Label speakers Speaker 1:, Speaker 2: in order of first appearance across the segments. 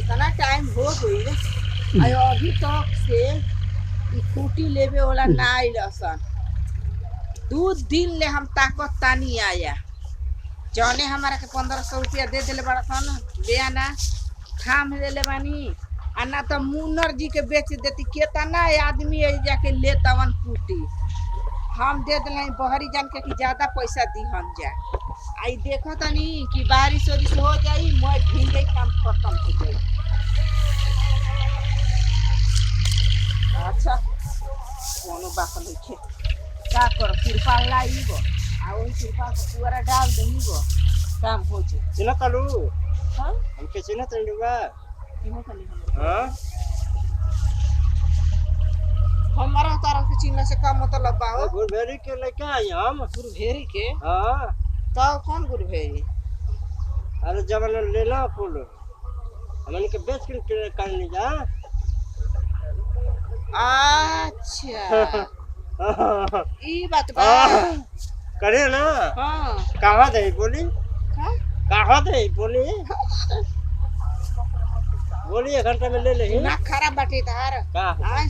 Speaker 1: इतना टाइम हो गई अभी तक से स्कूटी लेवे वाला ना आइलसन। 2 दिन ले हम ताकत तानी आया जौने हमारा के 1500 रुपया दे दिले बड़ा सन बेना थाम देले बानी आ ना तो मुन्नर जी के बेच देती केतना आदमी जाके लेतवन कुटी हम दे दिले बहरी जान के कि ज्यादा पैसा दी हम जा आई देखो तनी कि बारिश वारिश हो जाई मैं भीगे काम खत्म हो जाई। अच्छा कोनो बात नहीं खे का कर तिरपाल लाइब आ ओई तिरपाल के पुअरा डाल देहिब काम हो जाई।
Speaker 2: चिन्ह तलू
Speaker 1: हां
Speaker 2: हमके चिन्ह तलूगा
Speaker 1: किने कली
Speaker 2: हां
Speaker 1: हमारा तारा के चिन्ह से का मतलब बा हो
Speaker 2: गुरभेरी के लेके आई हम
Speaker 1: गुरभेरी के
Speaker 2: हां
Speaker 1: तो कौन गुरभेरी
Speaker 2: अरे जब ले लो फूल हमन के बेच के करने जा।
Speaker 1: अच्छा ई बात बा
Speaker 2: करे ना
Speaker 1: हां
Speaker 2: कहां दे बोली
Speaker 1: का
Speaker 2: कहां दे बोली बोली 1 घंटा में ले ले
Speaker 1: ना खराब बाटे तार
Speaker 2: का
Speaker 1: आय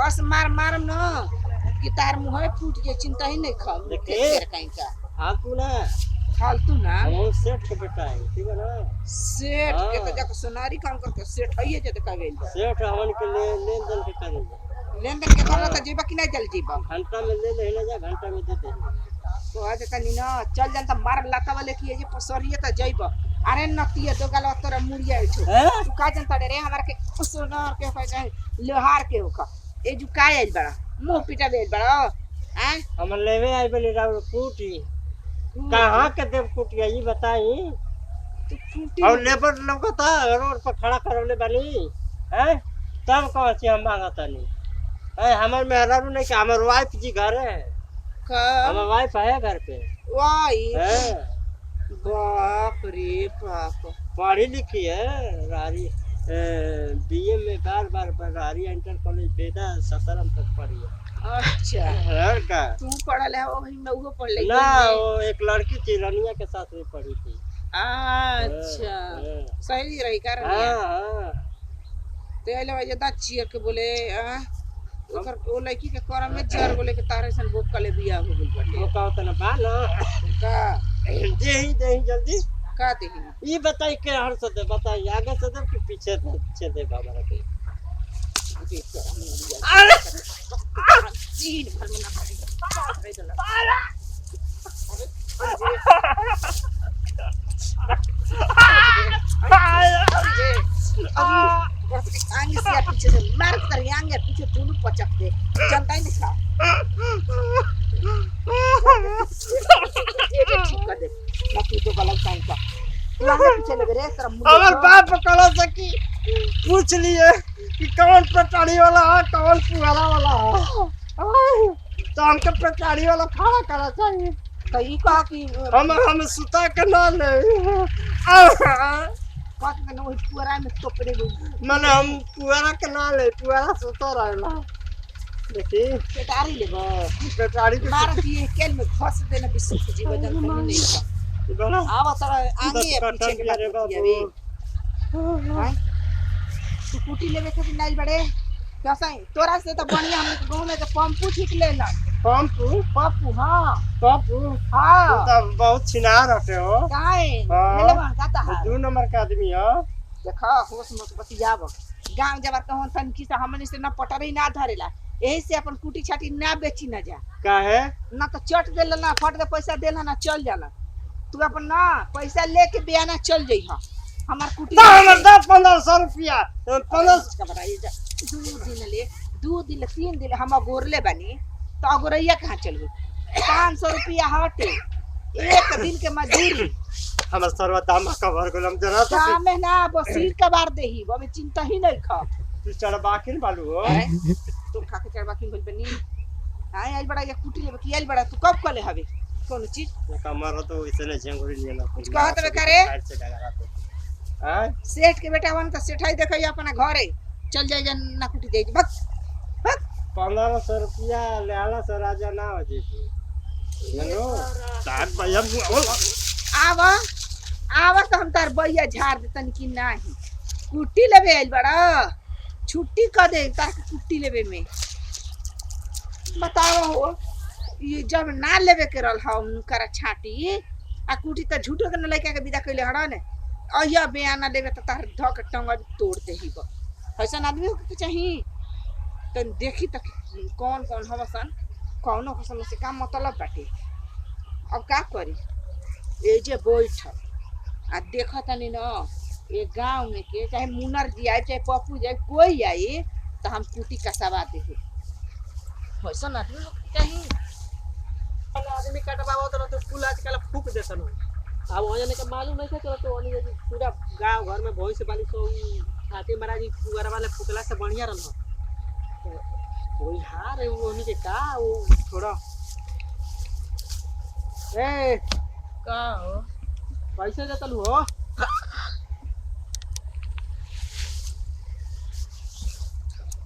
Speaker 1: ओस मार मार न कि तार मुंह फूट के चिंता ही नहीं खा
Speaker 2: देखे
Speaker 1: कहीं का
Speaker 2: फालतू ना
Speaker 1: फालतू ना
Speaker 2: वो सेठ के बेटा है ठीक है ना
Speaker 1: सेठ के तो जाके सोनारी काम करके सेठ हइए जे का गेल
Speaker 2: सेठ हमन के लेन देन के करे
Speaker 1: लेन देन के करला त जीबा कि नहीं चल जीबा
Speaker 2: घंटा में ले ले ना जा घंटा में दे दे
Speaker 1: तो आज तनी ना चल जान त मार लाता वाले की ये पसरिए त जइब अरे नतिए दो गाल तोरा मुड़िया छो तू का जनता रे हमरा के सोनार के कहे लोहार के होका ए जु का आइल बड़ा मुंह पिटा बेल बड़ा हैं
Speaker 2: हम लेवे आई बनी राव कुटी कहां के देव कुटी ये बताई
Speaker 1: तू कुटी
Speaker 2: और लेबर लोग था रोड पर खड़ा करले बनी हैं तब कह छी हम मांगता नहीं ए हमर मेहरारू नहीं कि हमर वाइफ जी घर है
Speaker 1: का
Speaker 2: हमर वाइफ है घर पे
Speaker 1: वाई
Speaker 2: है
Speaker 1: बाप रे बाप
Speaker 2: पढ़ी लिखी है रारी बीए में बार रारी इंटर कॉलेज बेदा सतरम तक पढ़ी है।
Speaker 1: अच्छा
Speaker 2: है का
Speaker 1: तू पढ़ल है वही में वो पढ़ ले
Speaker 2: ना वो एक लड़की थी रनिया के साथ में पढ़ी थी।
Speaker 1: अच्छा सही रही कर
Speaker 2: हां
Speaker 1: ते ले वजह दचिए के बोले ओकर ओ लड़की के करम में जर बोले के तारे सन बोक कले बिया हो गेल बाटे
Speaker 2: वो कहत ना बा ना
Speaker 1: का
Speaker 2: दे जल्दी
Speaker 1: का देही
Speaker 2: ये बताई के हर से दे बताई आगे से दे कि पीछे दे बाबा के
Speaker 1: अरे जीन भर में ना पड़ी आगे से पीछे से मार कर आगे पीछे दोनों पचक दे जनता ही नहीं खा ये ठीक कर दे ना तू तो गलत टाइम का तू आगे पीछे लगे रे तेरा मुंह
Speaker 2: अगर बाप कला सकी पूछ लिए कि कौन पेटाड़ी वाला है कौन पुआरा वाला है तो हमके पेटाड़ी वाला खड़ा करा चाहिए
Speaker 1: कहीं कहा कि
Speaker 2: हम सुता के ना ले
Speaker 1: बात में वही पूरा में टोपरे लोग
Speaker 2: माने हम पुआरा के ना ले पुआरा सुता रहेला देखी
Speaker 1: पेटारी लेबो
Speaker 2: पेटाड़ी के
Speaker 1: मार दिए केल में घस देना विश्व के जीवन जन नहीं का
Speaker 2: बना
Speaker 1: आवा सारा आगे पीछे के
Speaker 2: रे
Speaker 1: बात
Speaker 2: बाबू
Speaker 1: हां तू कुटी लेवे के नाइल बड़े कैसा है तोरा से तो बढ़िया हम गांव में तो पंपू ठीक लेना
Speaker 2: पंपू
Speaker 1: पप्पू हां
Speaker 2: पंपू
Speaker 1: हां
Speaker 2: तो बहुत छिनार हटे हो
Speaker 1: काहे
Speaker 2: हाँ।
Speaker 1: ले बा जाता है
Speaker 2: 2 नंबर का आदमी है
Speaker 1: देखा होश मत बतियाब गांव जब कहन तनकी से हमनी से ना पटरी ना धरेला यही से अपन कुटी छाटी ना बेची ना जा
Speaker 2: काहे
Speaker 1: ना तो चट देला ना फट दे पैसा देला ना चल जाला तू अपन ना पैसा लेके बियाना चल जइहा हमार कुटी
Speaker 2: हमर 1500 रुपया 15
Speaker 1: का बताइए जा 2 दिन 3 दिन हम गोरले बनी तो अगोरैया कहां चल गई 500 रुपया हटे एक दिन के मजदूरी
Speaker 2: हमर सरवा दामा कवर गोलम जरा तो
Speaker 1: काम में ना बसीर का बार देही अब चिंता ही नहीं खा
Speaker 2: तू चढ़बाकिन बालू हो
Speaker 1: तू खा के चढ़बाकिन बोल बनी हां आई बड़ा ये कुटी ले कि आई बड़ा तू कब कले हवे कौन चीज
Speaker 2: कमर तो इसने झंगुरी लिए ना
Speaker 1: कुछ कहत बे करे
Speaker 2: से डगरा तो हां
Speaker 1: सेठ के बेटा वन तो सेठाई देखई अपना घरे चल जाए जन ना कुटी दे बस
Speaker 2: 1500 रुपया लेला से राजा ना हो जी हेलो साथ भैया
Speaker 1: आवा आवा तो हम तार बैया झाड़ देतन कि नहीं कुट्टी लेबे आइल बड़ा छुट्टी कर दे ताकि कुट्टी लेबे में बताओ हो ये जब ना लेबे के रहल हम उनकर छाटी आ कुटी त झूठो के न लइका के विदा कइले हड़न अहिया बयाना लेबे त तार धक टंगल तोड़ देही ब ऐसन आदमी के चाहिए तो देखी त कौन कौन हमसन कौनो फसल से काम मतलब बाटे अब का करी ए जे बैठ आ देखा तनी न ये गांव में के चाहे मुनर जी आए चाहे पप्पू जाए कोई आई तो हम कुटी कसवा दे वैसा ना चाहिए
Speaker 2: आदमी कटवाओ तो कुल आजकल फूक देसन हो अब वजन के मालूम नहीं चलो तो ओनी जे पूरा गांव घर में भैंस बाली सो छाती महाराज पुअरा वाले फुकला से बढ़िया रहल तो कोई हार है ओनी के का वो थोड़ा ए
Speaker 1: का हो
Speaker 2: पैसे देतल हो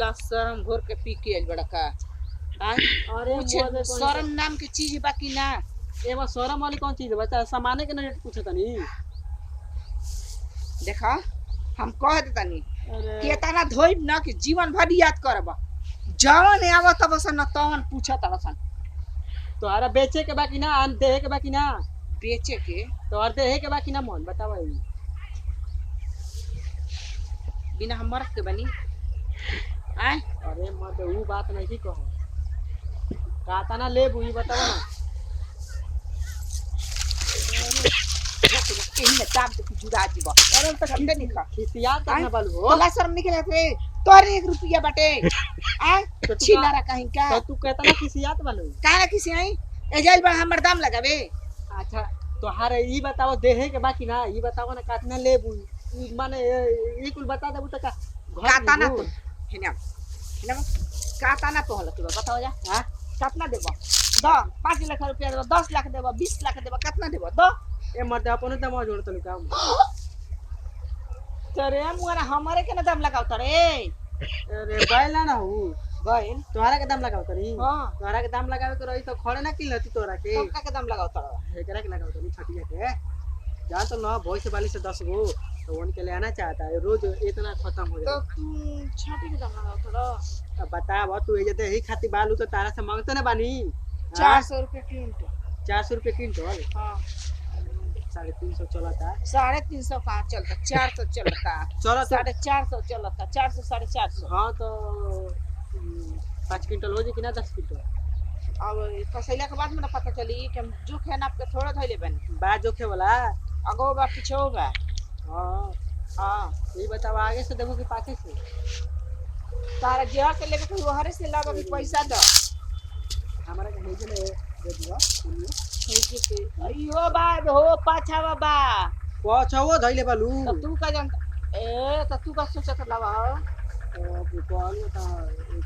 Speaker 1: ला शर्म घोर के पी के आइल बड़ा का
Speaker 2: अरे
Speaker 1: कुछ शर्म नाम के चीज बाकी ना
Speaker 2: एमा शर्म वाली कौन चीज है बच्चा सामाने के रेट पूछे तनी
Speaker 1: देखा हम कह दे तनी
Speaker 2: अरे
Speaker 1: कि तना धोई ना कि जीवन भर याद करब जवन आवत बस न तवन पूछत बसन
Speaker 2: तोहरा बेचे के बाकी ना आन देहे के बाकी ना
Speaker 1: बेचे के
Speaker 2: तोहर देहे के बाकी ना मन बतावा
Speaker 1: बिना हम मरक के बनी आय
Speaker 2: अरे मत ऊ बात नहीं कहो काता ना ले बुई बतावा ना
Speaker 1: केही में दाब दे जुड़ा जीव अरे तो ठंडे निका
Speaker 2: खिसिया करना बालू हो
Speaker 1: तोला शर्म निकले रे तोरे 1 रुपया बाटे आय
Speaker 2: तो तू
Speaker 1: छिनारा कहीं का
Speaker 2: तो तू कहता ना खिसियात बालू
Speaker 1: काहे किसी आई ए जाइल बा हमर दाम लगावे
Speaker 2: अच्छा तोहार ई बताओ देहे के बाकी ना ई बताओ ना कातना ले बुई माने ई कुल बता देबू त का
Speaker 1: काता ना तो हेना हेना काता ना पहल तू बताओ जा हां कितना देबो द 5 लाख रुपया देबो 10 लाख देबो 20 लाख देबो कितना देबो द
Speaker 2: ए मर्द अपन त म जोड़ तनी काम
Speaker 1: तरे मुआरा हमारे के ना दाम लगाओ तरे
Speaker 2: अरे बैला ना हूं
Speaker 1: गइल
Speaker 2: तोहरा के दाम लगाओ तनी
Speaker 1: हां
Speaker 2: तोहरा के दाम लगावे के रही तो खड़े ना किलती तोरा के
Speaker 1: सबका के दाम लगाओ तरे
Speaker 2: एकरा के लगाओ तनी छटिया के जा तो ना भैंस वाली से 10 गो तो उनके ले आना चाहता है रोज इतना खत्म हो
Speaker 1: तो
Speaker 2: जाए
Speaker 1: तू छाटी के दाम लगाओ तरे
Speaker 2: अब बता तू ये दे ही खाती बालू तो तारा से मांगते ना बानी
Speaker 1: 400 रुपया क्विंटल
Speaker 2: 400 रुपये क्विंटल
Speaker 1: हां
Speaker 2: 350 चलता
Speaker 1: 350 कहाँ चलता 400 चलता
Speaker 2: चलो
Speaker 1: 450 चलता 400 450
Speaker 2: हाँ तो 5 क्विंटल हो जाए कि ना 10 क्विंटल
Speaker 1: अब कसैला के बाद में ना पता चली कि हम जो खाना आपके थोड़ा धइले बनी
Speaker 2: बात जोखे वाला
Speaker 1: अगो बा पीछो बा
Speaker 2: हाँ
Speaker 1: हां
Speaker 2: ये बताओ आगे से देखो कि पाछे से
Speaker 1: तारा जेवा के लेके कोई हरे से लाबा के पैसा दो
Speaker 2: हमारा के भेजे ले दे दियो सुनिए
Speaker 1: के अयो बा हो पाछा बा
Speaker 2: पछो धइले बालू
Speaker 1: तो तू का जान ए तो तू का सोचत लावा
Speaker 2: तो कहलू त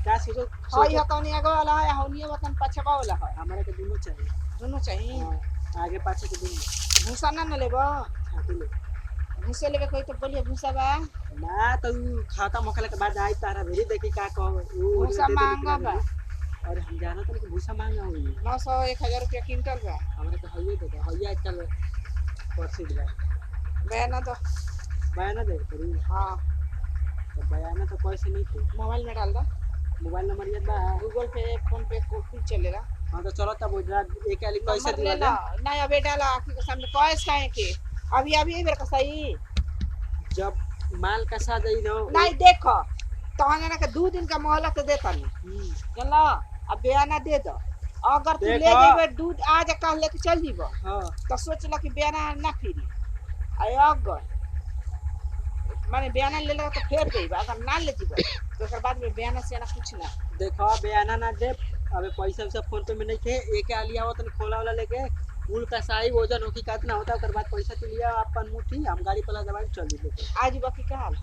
Speaker 2: का सोचो
Speaker 1: हई हतनी आगो वाला है हौनिया वतन पाछवा वाला है
Speaker 2: हमारा के दोनों चाहिए
Speaker 1: दोनों चाहिए
Speaker 2: हाँ, आगे पाछे के दोनों
Speaker 1: भूसा ना न लेबो
Speaker 2: छाती ले
Speaker 1: भूसे लेके कोई तो बोलिए भूसा बा
Speaker 2: ना तो खाता मखला के बाद आई तारा भेरी देखी का कहो
Speaker 1: भूसा महंगा बा
Speaker 2: और हम जाना तो कि भूसा महंगा हुई
Speaker 1: 900 1000 रुपया क्विंटल बा
Speaker 2: हमारे तो हइए दे हइए आजकल प्रसिद्ध बा
Speaker 1: बयाना दो
Speaker 2: बयाना दे करी
Speaker 1: हाँ
Speaker 2: तो बयाना तो पैसे नहीं थे
Speaker 1: मोबाइल में डाल दो
Speaker 2: मोबाइल नंबर याद बा
Speaker 1: गूगल पे फोन पे कुछ चलेगा
Speaker 2: हाँ तो चलो तब उधर एक आली पैसे
Speaker 1: नंबर ले
Speaker 2: दिला
Speaker 1: ला नहीं अबे डाला आखिर के सामने कैश काहे के अभी अभी बेर का सही
Speaker 2: जब माल का साथ आई ना
Speaker 1: नहीं देखो तो ना के 2 दिन का मोहलत देता नहीं चलो अब बयाना दे दो अगर तू ले
Speaker 2: देखो।
Speaker 1: जेबे दूध आज कल लेके चल जीबो
Speaker 2: हाँ
Speaker 1: तो सोच लो कि बयाना ना फिरी आय अगर माने बयाना ले लो तो फेर देबा अगर ना ले जीबो तो ओकर बाद में बयाना से ना कुछ ना
Speaker 2: देखो बयाना ना दे अबे पैसा वैसा फोन पे में नहीं थे एक आली आवत तो खोला वाला लेके उल का साई वजन होकी कितना होता ओकर बाद पैसा तो लिया अपन मुट्ठी हम गाड़ी पला दबाई चल दी लेके
Speaker 1: आज बाकी का हाल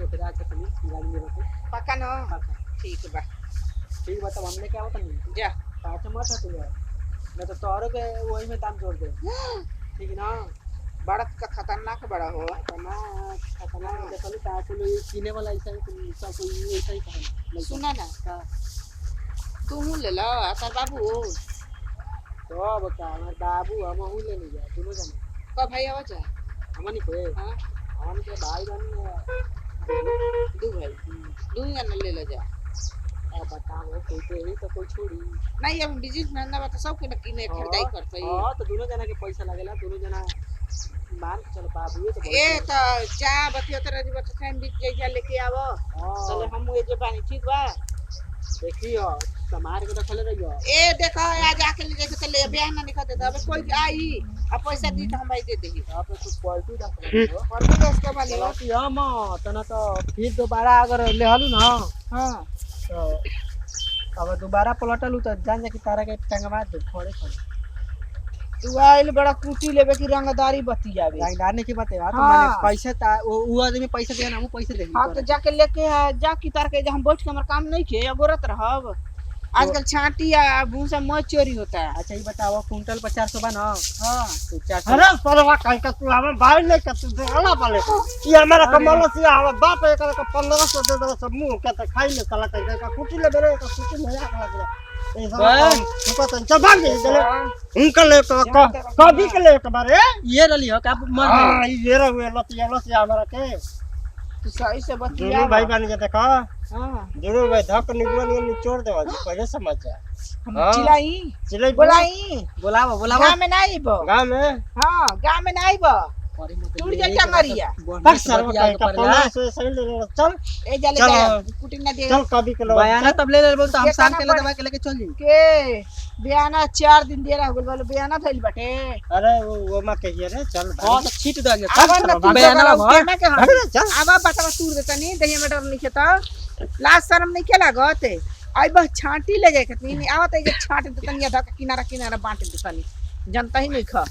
Speaker 2: ये फिर आज तक गाड़ी में रखे
Speaker 1: पक्का ना
Speaker 2: पक्का
Speaker 1: ठीक बा
Speaker 2: ठीक बता हमने क्या होता नहीं
Speaker 1: जा
Speaker 2: पाँच मत हट गया मैं तो तोरो के वही में दाम जोड़ दे ठीक ना
Speaker 1: बड़ा का खतरनाक बड़ा हो
Speaker 2: खतरनाक देखो का को ये सीने वाला ऐसा ही सब कोई ऐसा ही कहना
Speaker 1: सुना ना
Speaker 2: का
Speaker 1: तू ले लो तार बाबू
Speaker 2: तो बता हमार बाबू हम हूं ले नहीं जा दोनों जने
Speaker 1: का भाई आवा जा
Speaker 2: हमनी को
Speaker 1: हां
Speaker 2: हम के भाई बहन
Speaker 1: दू भाई दू ही ना ले जा
Speaker 2: अब बताओ कोई तो यही तो कोई छोड़ी
Speaker 1: नहीं अब बिजनेस धंधा बा तो सब के ना किने खरीदाई करतई
Speaker 2: हां तो दोनों जना के पैसा लगेला दोनों जना मान के चल बाबू तो
Speaker 1: ए तो जा बतियो तेरा जी बता टाइम बीत जाइया लेके आवो चले हम ये जे बानी ठीक बा
Speaker 2: देखियो समार के रखले रहियो
Speaker 1: ए देखो आज आके ले जाके तो ले बयान ना निकल देता अब कोई आई अब पैसा दी तो हम भाई दे देही
Speaker 2: आप कुछ क्वालिटी रख
Speaker 1: और भी उसके बाद
Speaker 2: चलती हम तना तो फिर दोबारा अगर ले हलू ना
Speaker 1: हां
Speaker 2: तो अब दोबारा पलटलू तो जान जा कि तारा के टंगवा दे खड़े खड़े
Speaker 1: तू आइल बड़ा कुटी लेबे की रंगदारी बतियावे
Speaker 2: लाइन की बात है तो
Speaker 1: हाँ।
Speaker 2: माने पैसा ता वो आदमी पैसा दे ना हम पैसे दे
Speaker 1: हां तो जाके लेके जा की तार के हम बैठ के हमर काम नहीं के अगोरत रहब आजकल छांटी या भूसा मत चोरी होता है
Speaker 2: अच्छा ये बताओ कुंटल पर 400 बा ना
Speaker 1: हां
Speaker 2: तो 400
Speaker 3: अरे परवा कहीं का तू हमें भाई नहीं कर तू देला पाले ये हमारा कमल से हमारा बाप एक का 1500 दे दो सब मुंह के खाई ले साला कहीं का कुटी ले बेरे का कुटी नहीं आ लग रहा ए सब उनको तो चबाग दे चले उनका ले कभी के ले एक बार
Speaker 2: ये रली हो का मर
Speaker 3: हां ये रहुए लतिया हमारा के
Speaker 1: तू सही से बतिया
Speaker 3: दोनों भाई बन के देखा
Speaker 1: हां
Speaker 3: दोनों भाई धक निकल ये निचोड़ देवा पहले समझ जा
Speaker 1: हम
Speaker 3: हाँ।
Speaker 1: चिल्लाई
Speaker 3: चिल्लाई
Speaker 1: बोलाई
Speaker 2: बुलावा
Speaker 1: गांव में नहीं बो
Speaker 3: गांव में
Speaker 1: हां गांव में नहीं बो टूट जा टंगरिया
Speaker 3: बस सर्व का 1500 सही ले चल
Speaker 1: ए जा ले
Speaker 3: चल।
Speaker 1: जा कुटी ना दे
Speaker 3: चल कभी के लो
Speaker 2: बयाना तब ले बोल तो हम
Speaker 1: ये
Speaker 2: शाम के
Speaker 1: कहना
Speaker 2: दवा के लेके चल जी
Speaker 1: के बयाना 4 दिन दे रहा हो बोल बयाना थइल बाटे
Speaker 3: अरे वो मां कहिए रे चल
Speaker 2: हां तो छीट दे
Speaker 1: अब ना तू
Speaker 2: बयाना भर
Speaker 1: ना के
Speaker 3: अरे चल
Speaker 1: अब बता तूर देता नहीं दही में डर नहीं खेता लाज शर्म नहीं के लागत आई बस छांटी ले जाए कतनी आवत है जे छांट देतनी आधा किनारा किनारा बांट देतनी जनता ही नहीं खा